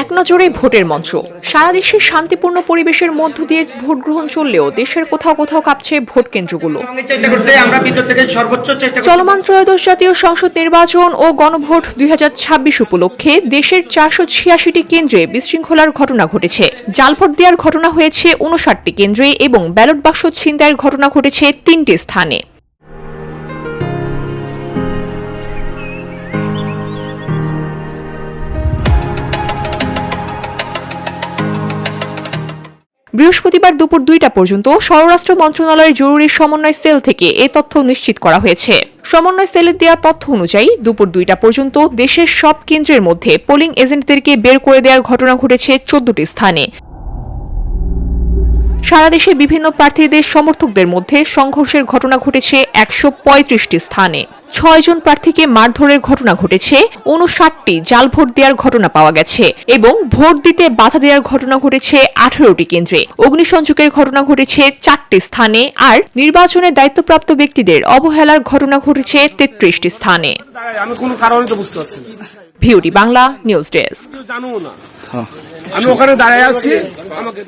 এক নজরে ভোটের মঞ্চ। সারা দেশে শান্তিপূর্ণ পরিবেশের মধ্য দিয়ে ভোট গ্রহণ চললেও দেশের কোথাও কোথাও কাঁপছে ভোট কেন্দ্রগুলো। চলমান ত্রয়োদশ জাতীয় সংসদ নির্বাচন ও গণভোট 2026 উপলক্ষে দেশের 486টি কেন্দ্রে বিশৃঙ্খলার ঘটনা ঘটেছে। জাল ভোট দেওয়ার ঘটনা হয়েছে 59টি কেন্দ্রে এবং ব্যালট বাক্স ছিনতাইয়ের ঘটনা ঘটেছে 3টি স্থানে। বৃহস্পতিবার দুপুর 2টা পর্যন্ত স্বরাষ্ট্র মন্ত্রণালয়ের জরুরি সমন্বয় সেল থেকে এ তথ্য নিশ্চিত করা হয়েছে। সমন্বয় সেলের দেওয়া তথ্য অনুযায়ী দুপুর 2টা পর্যন্ত দেশের সব কেন্দ্রের মধ্যে পোলিং এজেন্টদেরকে বের করে দেওয়ার ঘটনা ঘটেছে 14টি স্থানে। সারা দেশে বিভিন্ন প্রার্থীদের সমর্থকদের মধ্যে সংঘর্ষের ঘটনা ঘটেছে 135টি স্থানে। 6 জন প্রার্থীকে মারধরের ঘটনা ঘটেছে, 59টি জাল ভোট দেওয়ার ঘটনা পাওয়া গেছে এবং ভোট দিতে বাধা দেওয়ার ঘটনা ঘটেছে 18টি কেন্দ্রে। অগ্নিসংযোগের ঘটনা ঘটেছে 4টি স্থানে, আর নির্বাচনে দায়িত্বপ্রাপ্ত ব্যক্তিদের অবহেলার ঘটনা ঘটেছে 33টি স্থানে। আমি কোনো কারণে তো বুঝতে পারছি না। VOD Bangla news desk. জানো না, আমি ওখানে দাঁড়ায় আছি আমাকে